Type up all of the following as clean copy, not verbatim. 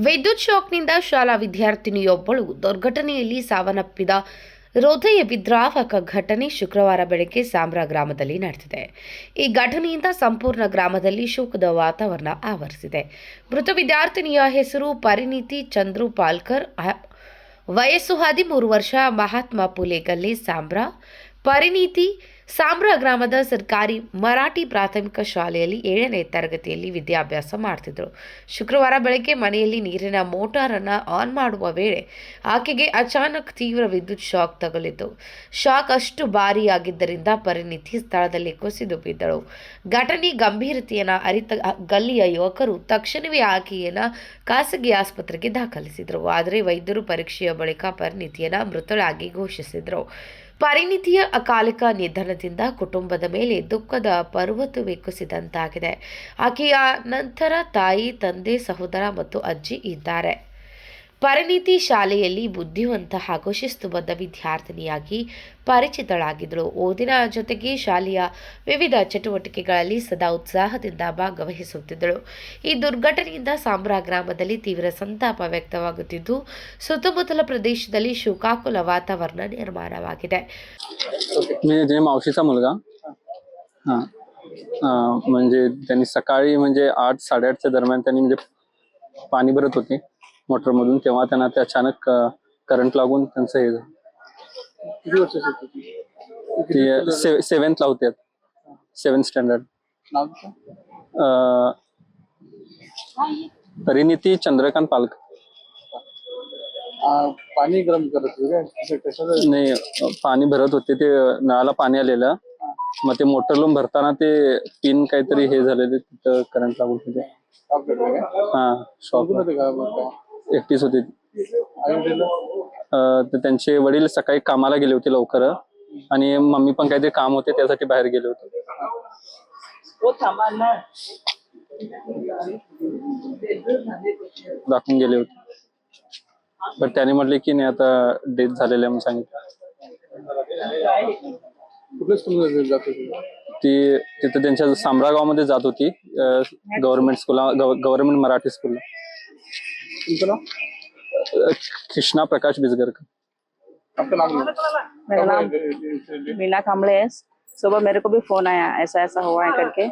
ವಿದ್ಯುತ್ ಶಾಕ್ನಿಂದ ಶಾಲಾ ವಿದ್ಯಾರ್ಥಿನಿಯೊಬ್ಬಳು ದುರ್ಘಟನೆಯಲ್ಲಿ ಸಾವನ್ನಪ್ಪಿದ ಹೃದಯ ವಿದ್ರಾವಕ ಘಟನೆ ಶುಕ್ರವಾರ ಬೆಳಗ್ಗೆ ಸಾಂಬ್ರಾ ಗ್ರಾಮದಲ್ಲಿ ನಡೆದಿದೆ. ಈ ಘಟನೆಯಿಂದ ಸಂಪೂರ್ಣ ಗ್ರಾಮದಲ್ಲಿ ಶೋಕದ ವಾತಾವರಣ ಆವರಿಸಿದೆ. ಮೃತ ವಿದ್ಯಾರ್ಥಿನಿಯ ಹೆಸರು ಪರಿಣೀತಿ ಚಂದ್ರು ಪಾಲ್ಕರ್, ವಯಸ್ಸು 13 ವರ್ಷ, ಮಹಾತ್ಮ ಫುಲೆ ಗಲ್ಲಿ, ಸಾಂಬ್ರಾ. ಪರಿಣೀತಿ ಸಾಂಬ್ರಾ ಗ್ರಾಮದ ಸರ್ಕಾರಿ ಮರಾಠಿ ಪ್ರಾಥಮಿಕ ಶಾಲೆಯಲ್ಲಿ 7ನೇ ತರಗತಿಯಲ್ಲಿ ವಿದ್ಯಾಭ್ಯಾಸ ಮಾಡ್ತಿದ್ರು. ಶುಕ್ರವಾರ ಬೆಳಗ್ಗೆ ಮನೆಯಲ್ಲಿ ನೀರಿನ ಮೋಟಾರನ್ನು ಆನ್ ಮಾಡುವ ವೇಳೆ ಆಕೆಗೆ ಅಚಾನಕ್ ತೀವ್ರ ವಿದ್ಯುತ್ ಶಾಕ್ ತಗುಲಿತು. ಶಾಕ್ ಅಷ್ಟು ಭಾರಿಯಾಗಿದ್ದರಿಂದ ಪರಿಣೀತಿ ಸ್ಥಳದಲ್ಲಿ ಕುಸಿದು ಬಿದ್ದಳು. ಘಟನೆ ಗಂಭೀರತೆಯನ್ನು ಅರಿತ ಗಲ್ಲಿಯ ಯುವಕರು ತಕ್ಷಣವೇ ಆಕೆಯನ್ನು ಖಾಸಗಿ ಆಸ್ಪತ್ರೆಗೆ ದಾಖಲಿಸಿದರು. ಆದರೆ ವೈದ್ಯರು ಪರೀಕ್ಷೆಯ ಬಳಿಕ ಪರಿಣೀತಿಯನ್ನು ಮೃತಳಾಗಿ ಘೋಷಿಸಿದರು. ಪರಿಣೀತಿಯ ಅಕಾಲಿಕ ನಿಧನದಿಂದ ಕುಟುಂಬದ ಮೇಲೆ ದುಃಖದ ಪರ್ವತವೇ ಕುಸಿದಂತಾಗಿದೆ. ಆಕೆಯ ನಂತರ ತಾಯಿ, ತಂದೆ, ಸಹೋದರ ಮತ್ತು ಅಜ್ಜಿ ಇದ್ದಾರೆ. ಪರಿಣೀತಿ ಶಾಲೆಯಲ್ಲಿ ಬುದ್ಧಿವಂತ ಹಾಗೂ ಶಿಸ್ತುಬದ್ಧ ವಿದ್ಯಾರ್ಥಿನಿಯಾಗಿ ಪರಿಚಿತಳಾಗಿದ್ದಳು. ಓದಿನ ಜೊತೆಗೆ ಶಾಲೆಯ ವಿವಿಧ ಚಟುವಟಿಕೆಗಳಲ್ಲಿ ಸದಾ ಉತ್ಸಾಹದಿಂದ ಭಾಗವಹಿಸುತ್ತಿದ್ದಳು. ಈ ದುರ್ಘಟನೆಯಿಂದ ಸಾಂಬ್ರಾ ಗ್ರಾಮದಲ್ಲಿ ತೀವ್ರ ಸಂತಾಪ ವ್ಯಕ್ತವಾಗುತ್ತಿದ್ದು, ಸುತ್ತಮುತ್ತಲ ಪ್ರದೇಶದಲ್ಲಿ ಶೋಕಾಕುಲ ವಾತಾವರಣ ನಿರ್ಮಾಣವಾಗಿದೆ. मावशीचा मुलगा म्हणजे त्यांनी सकाळी 8-8:30च्या दरम्यान त्यांनी पाणी भरत होते मोटर मधून, तेव्हा त्यांना ते अचानक करंट लागून त्यांचं हे झालं. किती वर्षाची होती ती? ते 7th ला होते, 7th स्टँडर्ड. नाव तिचं? परिणीती चंद्रकांत पालकर. पाणी गरम करत होते काय? कशाचं? नाही, पाणी भरत होते, ते नळाला पाणी आलेलं, मग ते मोटर लावून भरताना ते पिन काहीतरी हे झालेले, तिथं करंट लागून होते. शॉक भेटला काय? हा, शॉक. कोण होते घरामध्ये काय? एकटीच होती. आई वडील? तर त्यांचे वडील सकाळी कामाला गेले होते लवकर, आणि मम्मी पण काहीतरी काम होते त्यासाठी बाहेर गेले होते. दाखवून गेले होते, पण त्याने म्हटले की नाही आता डेथ झालेली आहे म्हणून सांगितलं. कुठल्या स्कूलमध्ये जात होती? ती तिथं त्यांच्या सांब्रा गावामध्ये जात होती, गव्हर्नमेंट स्कूल, गव्हर्नमेंट मराठी स्कूलला. तुमचं नाव? कृष्णा प्रकाश बिजगरकर. आपका नाम? मेरा नाम मीना कांबळे है। सुबह मेरे को भी फोन आया ऐसा ऐसा हुआ है करके,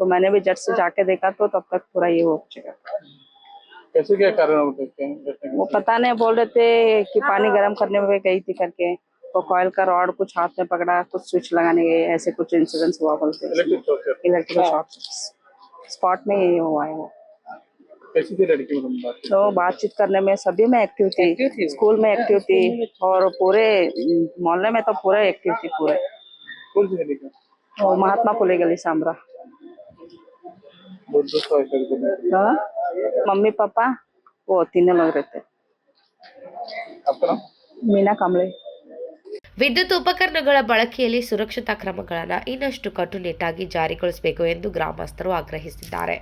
तो मैंने भी झट से जाके देखा तो तब तक पूरा ये हो चुका। कैसे क्या कारण होते हैं? वो पता नहीं, बोल रहे थे कि पानी गर्म करने में गई थी करके, तो कॉइल का रॉड कुछ हाथ में पकड़ा, कुछ स्विच लगाने गए, ऐसे कुछ इंसिडेंट हुआ बोलते। इलेक्ट्रिक शॉक स्पॉट में ये हुआ है। वो कैसी थी लड़की में बात? तो बातचीत करने में सभी में एक्टिव थी, स्कूल में एक्टिव थी, और पूरे मोहल्ले में तो पूरा एक्टिव थी पूरे। कौन सी लड़की? वो महात्मा फुले गली सांब्रा। हाँ, मम्मी पापा वो तीनों लोग रहते। आपका नाम? मीना कांबळे। ವಿದ್ಯುತ್ ಉಪಕರಣಗಳ ಬಳಕೆಯಲ್ಲಿ ಸುರಕ್ಷತಾ ಕ್ರಮಗಳನ್ನು ಇನ್ನಷ್ಟು ಕಟ್ಟುನಿಟ್ಟಾಗಿ ಜಾರಿಗೊಳಿಸಬೇಕು ಎಂದು ಗ್ರಾಮಸ್ಥರು ಆಗ್ರಹಿಸಿದ್ದಾರೆ.